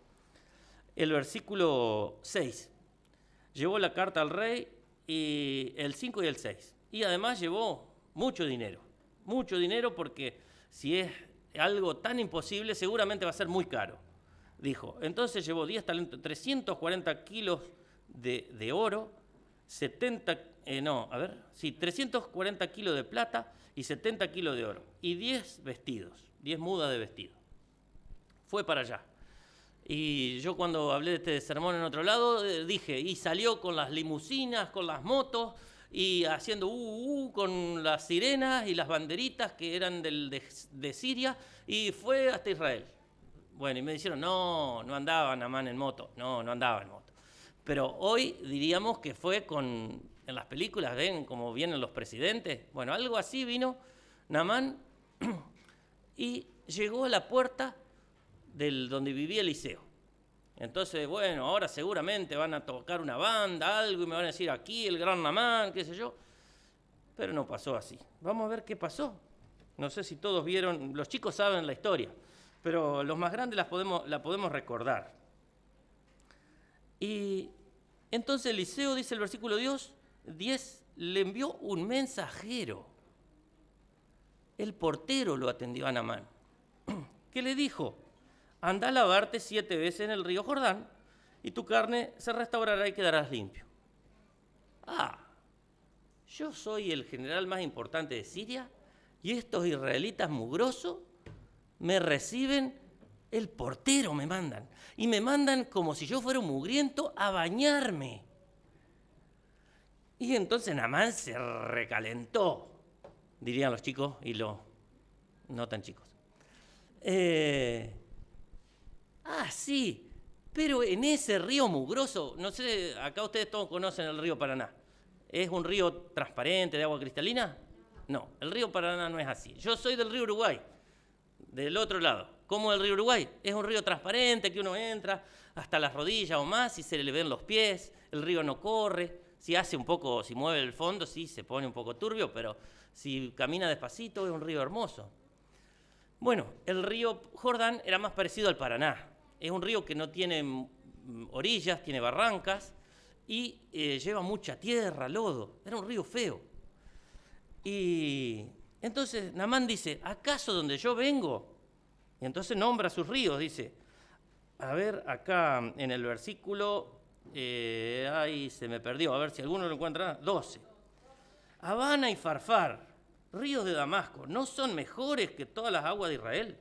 El versículo 6, llevó la carta al rey, y el 5 y el 6. Y además llevó mucho dinero porque si es algo tan imposible, seguramente va a ser muy caro, dijo. Entonces llevó 10 talentos, 340 kilos de oro, 340 kilos de plata y 70 kilos de oro. Y 10 vestidos, 10 mudas de vestido. Fue para allá. Y yo cuando hablé de este sermón en otro lado, dije, y salió con las limusinas, con las motos, y haciendo con las sirenas y las banderitas que eran de Siria, y fue hasta Israel. Bueno, y me dijeron, no andaba Naamán en moto, no andaba en moto. Pero hoy diríamos que fue en las películas, ven cómo vienen los presidentes. Bueno, algo así vino Naamán y llegó a la puerta donde vivía Eliseo. Entonces, bueno, ahora seguramente van a tocar una banda, algo, y me van a decir aquí el gran Naamán, qué sé yo. Pero no pasó así. Vamos a ver qué pasó. No sé si todos vieron, los chicos saben la historia, pero los más grandes la podemos recordar. Y entonces Eliseo, dice el versículo 10, le envió un mensajero. El portero lo atendió a Naamán. ¿Qué le dijo? Anda a lavarte 7 veces en el río Jordán y tu carne se restaurará y quedarás limpio. Yo soy el general más importante de Siria y estos israelitas mugrosos me reciben, el portero me mandan. Y me mandan como si yo fuera un mugriento a bañarme. Y entonces Naamán se recalentó, dirían los chicos y los no tan chicos. Sí, pero en ese río mugroso, no sé, acá ustedes todos conocen el río Paraná. ¿Es un río transparente de agua cristalina? No, el río Paraná no es así. Yo soy del río Uruguay, del otro lado. ¿Cómo es el río Uruguay? Es un río transparente que uno entra hasta las rodillas o más y se le ven los pies, el río no corre. Si mueve el fondo, sí, se pone un poco turbio, pero si camina despacito es un río hermoso. Bueno, el río Jordán era más parecido al Paraná. Es un río que no tiene orillas, tiene barrancas y lleva mucha tierra, lodo. Era un río feo. Y entonces Naamán dice, ¿acaso donde yo vengo? Y entonces nombra sus ríos, dice, a ver, acá en el versículo, ahí se me perdió, a ver si alguno lo encuentra, 12. Abana y Farfar, ríos de Damasco, ¿no son mejores que todas las aguas de Israel?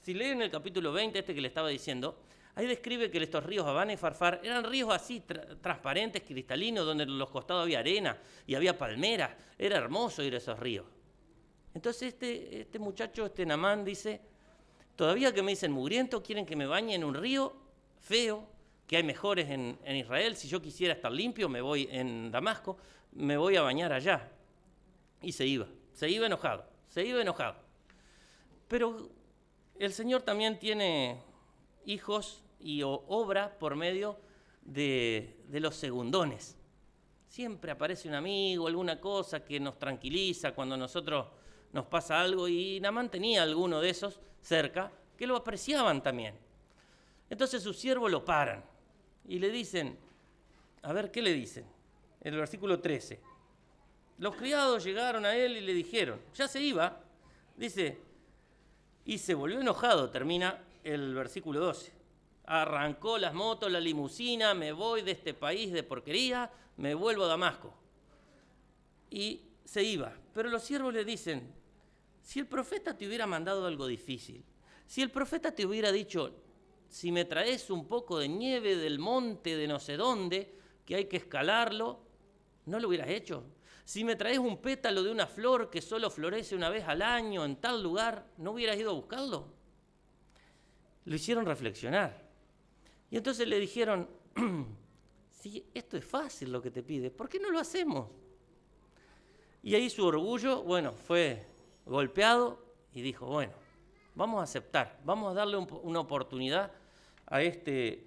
Si leen el capítulo 20, que le estaba diciendo, ahí describe que estos ríos Abana y Farfar eran ríos así transparentes, cristalinos, donde en los costados había arena y había palmeras. Era hermoso ir a esos ríos. Entonces este muchacho, Naamán, dice, todavía que me dicen mugriento, quieren que me bañe en un río feo, que hay mejores en Israel. Si yo quisiera estar limpio, me voy en Damasco, me voy a bañar allá. Y se iba enojado. Pero el Señor también tiene hijos y obra por medio de los segundones. Siempre aparece un amigo, alguna cosa que nos tranquiliza cuando a nosotros nos pasa algo, y Naamán tenía alguno de esos cerca que lo apreciaban también. Entonces sus siervos lo paran y le dicen, a ver, ¿qué le dicen? En el versículo 13. Los criados llegaron a él y le dijeron, ya se iba, dice, y se volvió enojado, termina el versículo 12. Arrancó las motos, la limusina, me voy de este país de porquería, me vuelvo a Damasco. Y se iba. Pero los siervos le dicen, si el profeta te hubiera mandado algo difícil, si el profeta te hubiera dicho, si me traes un poco de nieve del monte de no sé dónde, que hay que escalarlo, ¿no lo hubieras hecho? Si me traes un pétalo de una flor que solo florece una vez al año en tal lugar, ¿no hubieras ido a buscarlo? Lo hicieron reflexionar. Y entonces le dijeron, si esto es fácil lo que te pide, ¿por qué no lo hacemos? Y ahí su orgullo, fue golpeado y dijo, vamos a aceptar, vamos a darle una oportunidad a este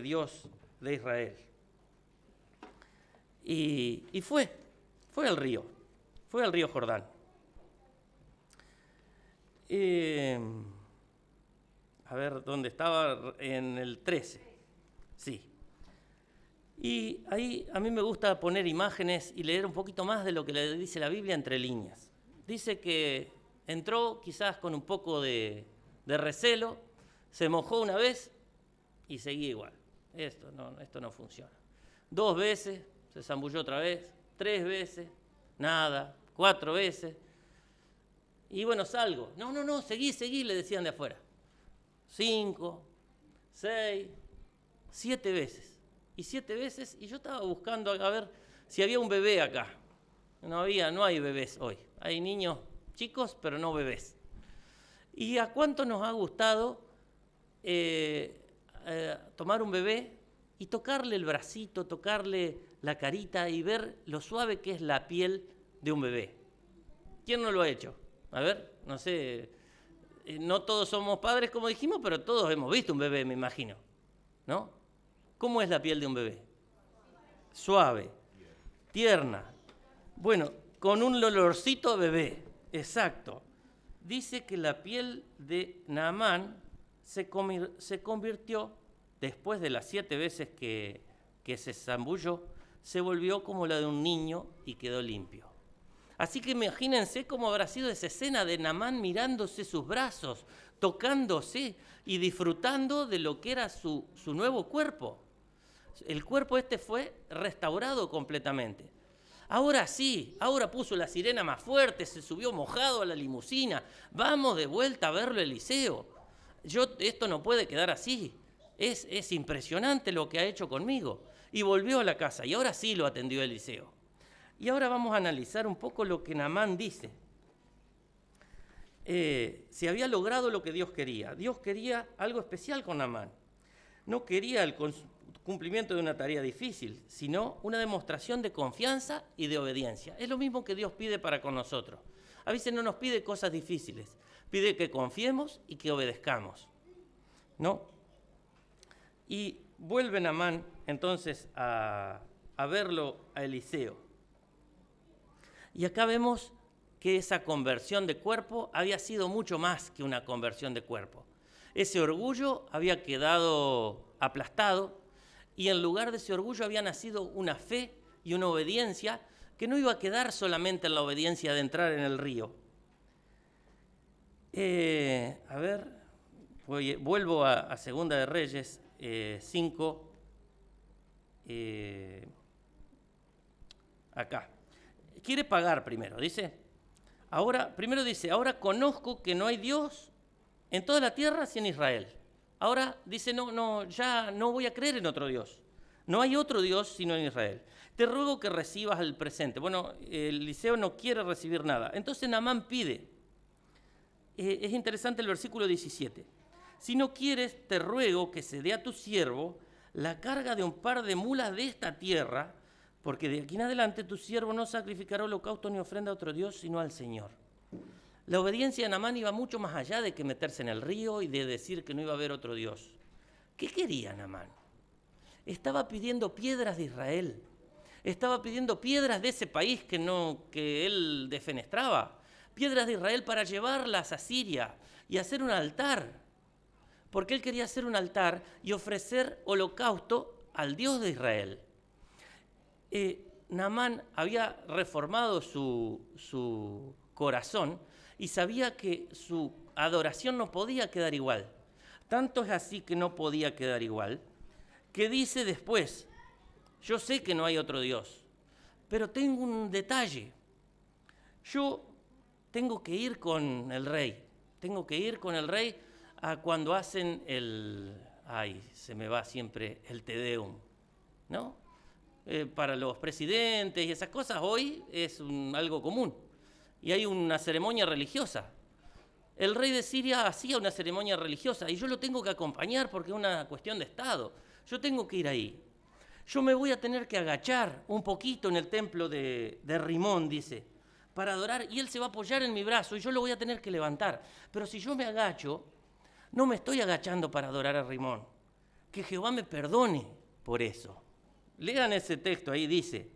Dios de Israel. Y fue al río Jordán. A ver, ¿dónde estaba? En el 13. Sí. Y ahí a mí me gusta poner imágenes y leer un poquito más de lo que le dice la Biblia entre líneas. Dice que entró quizás con un poco de recelo, se mojó una vez y seguía igual. Esto no funciona. 2 veces, se zambulló otra vez, 3 veces, nada, 4 veces. Y salgo. No, seguí, le decían de afuera. 5, 6, 7 veces. Y 7 veces, y yo estaba buscando a ver si había un bebé acá. No hay bebés hoy. Hay niños chicos, pero no bebés. ¿Y a cuánto nos ha gustado tomar un bebé y tocarle el bracito, tocarle la carita y ver lo suave que es la piel de un bebé? ¿Quién no lo ha hecho? A ver, no sé, no todos somos padres como dijimos, pero todos hemos visto un bebé, me imagino, ¿no? ¿Cómo es la piel de un bebé? Suave, tierna. Con un olorcito a bebé, exacto. Dice que la piel de Naamán se convirtió, después de las 7 veces que se zambulló, se volvió como la de un niño y quedó limpio. Así que imagínense cómo habrá sido esa escena de Naamán mirándose sus brazos, tocándose y disfrutando de lo que era su nuevo cuerpo. El cuerpo fue restaurado completamente. Ahora sí, ahora puso la sirena más fuerte, se subió mojado a la limusina. Vamos de vuelta a verlo, Eliseo. Esto no puede quedar así. Es impresionante lo que ha hecho conmigo. Y volvió a la casa y ahora sí lo atendió Eliseo. Y ahora vamos a analizar un poco lo que Naamán dice. Se había logrado lo que Dios quería. Dios quería algo especial con Naamán. No quería el cumplimiento de una tarea difícil, sino una demostración de confianza y de obediencia. Es lo mismo que Dios pide para con nosotros. A veces no nos pide cosas difíciles, pide que confiemos y que obedezcamos, ¿no? Y vuelve Naamán entonces a verlo a Eliseo. Y acá vemos que esa conversión de cuerpo había sido mucho más que una conversión de cuerpo. Ese orgullo había quedado aplastado y en lugar de ese orgullo había nacido una fe y una obediencia que no iba a quedar solamente en la obediencia de entrar en el río. Vuelvo a Segunda de Reyes 5, acá. Quiere pagar primero, dice. Primero dice, ahora conozco que no hay Dios en toda la tierra sino en Israel. Ahora dice, ya no voy a creer en otro Dios. No hay otro Dios sino en Israel. Te ruego que recibas el presente. Bueno, Eliseo no quiere recibir nada. Entonces Naamán pide. Es interesante el versículo 17. Si no quieres, te ruego que se dé a tu siervo la carga de un par de mulas de esta tierra, porque de aquí en adelante tu siervo no sacrificará holocausto ni ofrenda a otro Dios, sino al Señor. La obediencia de Naamán iba mucho más allá de que meterse en el río y de decir que no iba a haber otro Dios. ¿Qué quería Naamán? Estaba pidiendo piedras de Israel. Estaba pidiendo piedras de ese país que él defenestraba. Piedras de Israel para llevarlas a Siria y hacer un altar. Porque él quería hacer un altar y ofrecer holocausto al Dios de Israel. Naamán había reformado su corazón y sabía que su adoración no podía quedar igual. Tanto es así que no podía quedar igual, que dice después, yo sé que no hay otro Dios, pero tengo un detalle. Yo tengo que ir con el rey. Tengo que ir con el rey a cuando hacen se me va siempre el Te Deum, ¿no? Para los presidentes y esas cosas hoy es algo común. Y hay una ceremonia religiosa. El rey de Siria hacía una ceremonia religiosa y yo lo tengo que acompañar porque es una cuestión de Estado. Yo tengo que ir ahí. Yo me voy a tener que agachar un poquito en el templo de Rimón, dice, para adorar, y él se va a apoyar en mi brazo y yo lo voy a tener que levantar. Pero si yo me agacho, no me estoy agachando para adorar a Rimón. Que Jehová me perdone por eso. Lean ese texto, ahí dice,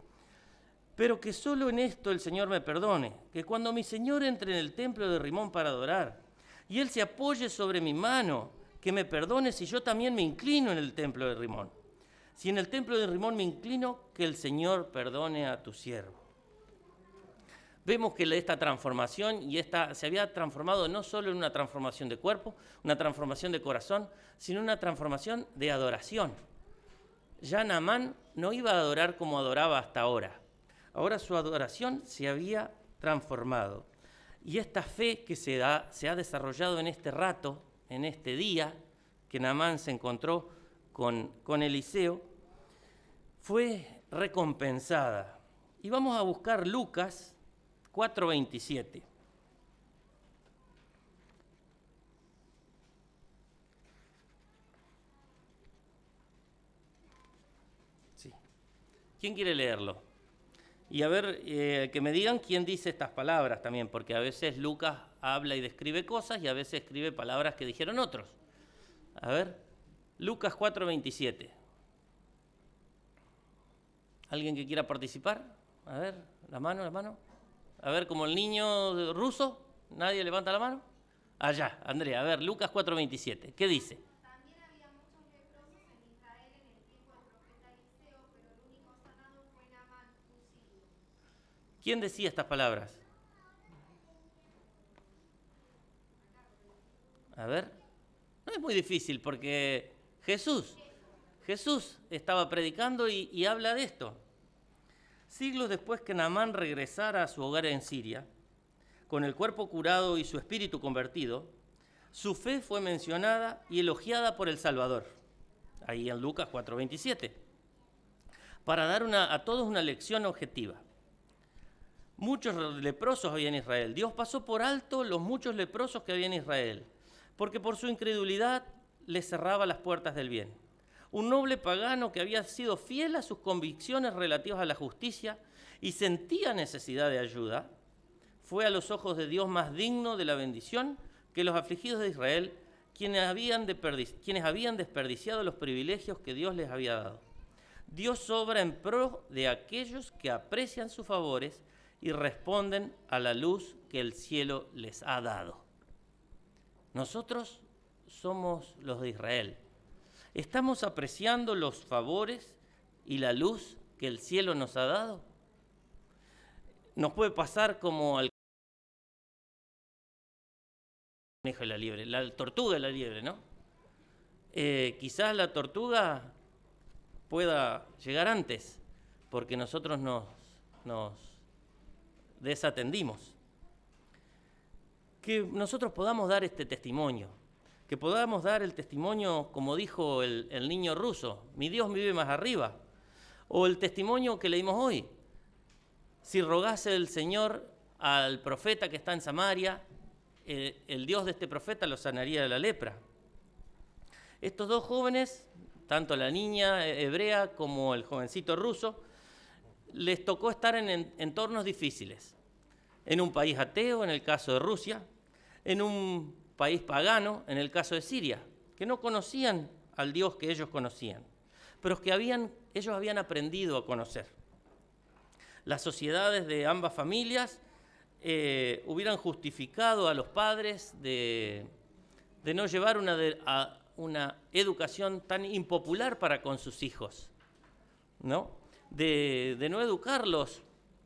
pero que solo en esto el Señor me perdone, que cuando mi Señor entre en el templo de Rimón para adorar, y Él se apoye sobre mi mano, que me perdone si yo también me inclino en el templo de Rimón. Si en el templo de Rimón me inclino, que el Señor perdone a tu siervo. Vemos que esta transformación se había transformado no solo en una transformación de cuerpo, una transformación de corazón, sino una transformación de adoración. Ya Naamán no iba a adorar como adoraba hasta ahora. Ahora su adoración se había transformado. Y esta fe que se ha desarrollado en este rato, en este día, que Naamán se encontró con Eliseo, fue recompensada. Y vamos a buscar Lucas 4:27. Sí. ¿Quién quiere leerlo? Y a ver, que me digan quién dice estas palabras también, porque a veces Lucas habla y describe cosas y a veces escribe palabras que dijeron otros. A ver, Lucas 4:27. ¿Alguien que quiera participar? A ver, la mano. A ver, como el niño ruso, ¿nadie levanta la mano? Allá, Andrea, a ver, Lucas 4:27, ¿qué dice? También había muchos leprosos en Israel en el tiempo del profeta Eliseo, pero el único sanado fue Naamán, un sirio. ¿Quién decía estas palabras? A ver, no es muy difícil porque Jesús estaba predicando y habla de esto. Siglos después que Naamán regresara a su hogar en Siria, con el cuerpo curado y su espíritu convertido, su fe fue mencionada y elogiada por el Salvador, ahí en Lucas 4:27, para dar a todos una lección objetiva. Muchos leprosos había en Israel. Dios pasó por alto los muchos leprosos que había en Israel, porque por su incredulidad les cerraba las puertas del bien. Un noble pagano que había sido fiel a sus convicciones relativas a la justicia y sentía necesidad de ayuda, fue a los ojos de Dios más digno de la bendición que los afligidos de Israel, quienes habían desperdiciado los privilegios que Dios les había dado. Dios obra en pro de aquellos que aprecian sus favores y responden a la luz que el cielo les ha dado. Nosotros somos los de Israel. ¿Estamos apreciando los favores y la luz que el cielo nos ha dado? Nos puede pasar como al conejo y la liebre, la tortuga y la liebre, ¿no? Quizás la tortuga pueda llegar antes, porque nosotros nos desatendimos. Que nosotros podamos dar este testimonio, que podamos dar el testimonio, como dijo el niño ruso, mi Dios vive más arriba, o el testimonio que leímos hoy, si rogase el Señor al profeta que está en Samaria, el Dios de este profeta lo sanaría de la lepra. Estos dos jóvenes, tanto la niña hebrea como el jovencito ruso, les tocó estar en entornos difíciles. En un país ateo, en el caso de Rusia, en un país pagano, en el caso de Siria, que no conocían al Dios que ellos conocían, pero que ellos habían aprendido a conocer. Las sociedades de ambas familias hubieran justificado a los padres de no llevar una educación tan impopular para con sus hijos, ¿no? De no educarlos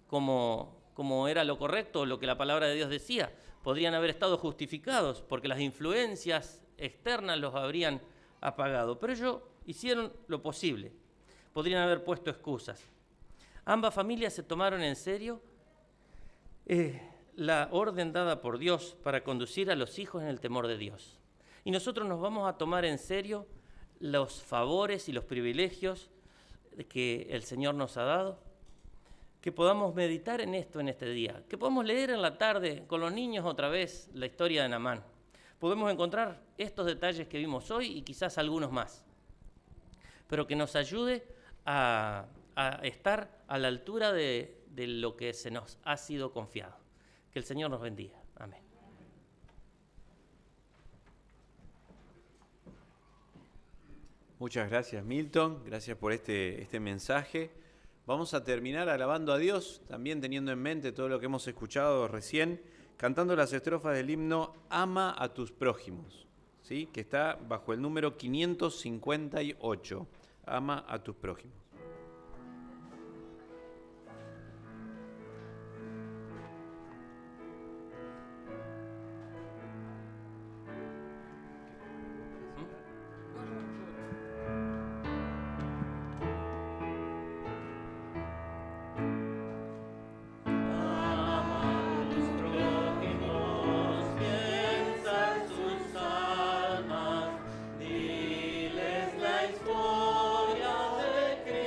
como era lo correcto, lo que la palabra de Dios decía. Podrían haber estado justificados porque las influencias externas los habrían apagado, pero ellos hicieron lo posible. Podrían haber puesto excusas. Ambas familias se tomaron en serio la orden dada por Dios para conducir a los hijos en el temor de Dios. Y nosotros nos vamos a tomar en serio los favores y los privilegios que el Señor nos ha dado, que podamos meditar en esto en este día, que podamos leer en la tarde con los niños otra vez la historia de Naamán. Podemos encontrar estos detalles que vimos hoy y quizás algunos más, pero que nos ayude a estar a la altura de lo que se nos ha sido confiado. Que el Señor nos bendiga. Amén. Muchas gracias, Milton. Gracias por este mensaje. Vamos a terminar alabando a Dios, también teniendo en mente todo lo que hemos escuchado recién, cantando las estrofas del himno Ama a tus prójimos, ¿sí? Que está bajo el número 558. Ama a tus prójimos. Diles la historia de Cristo.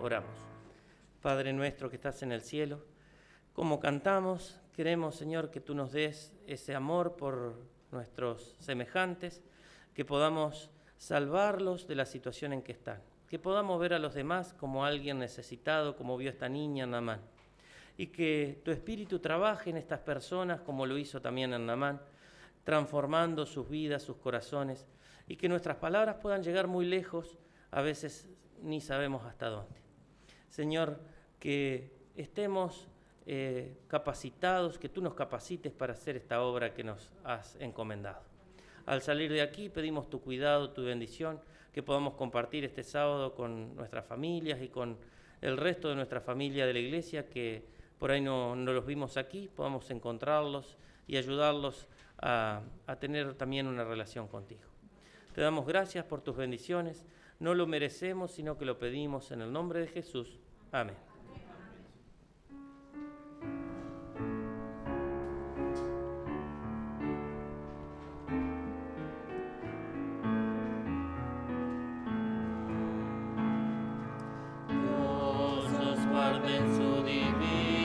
Oramos. Padre nuestro que estás en el cielo, como cantamos, queremos, Señor, que tú nos des ese amor por nuestros semejantes, que podamos salvarlos de la situación en que están, que podamos ver a los demás como alguien necesitado, como vio esta niña Naamán, y que tu Espíritu trabaje en estas personas como lo hizo también en Naamán, transformando sus vidas, sus corazones, y que nuestras palabras puedan llegar muy lejos, a veces ni sabemos hasta dónde. Señor, que estemos capacitados, que tú nos capacites para hacer esta obra que nos has encomendado. Al salir de aquí pedimos tu cuidado, tu bendición, que podamos compartir este sábado con nuestras familias y con el resto de nuestra familia de la iglesia, que por ahí no los vimos aquí, podamos encontrarlos y ayudarlos a tener también una relación contigo. Te damos gracias por tus bendiciones, no lo merecemos, sino que lo pedimos en el nombre de Jesús. Amén. Dios nos guarde en su divina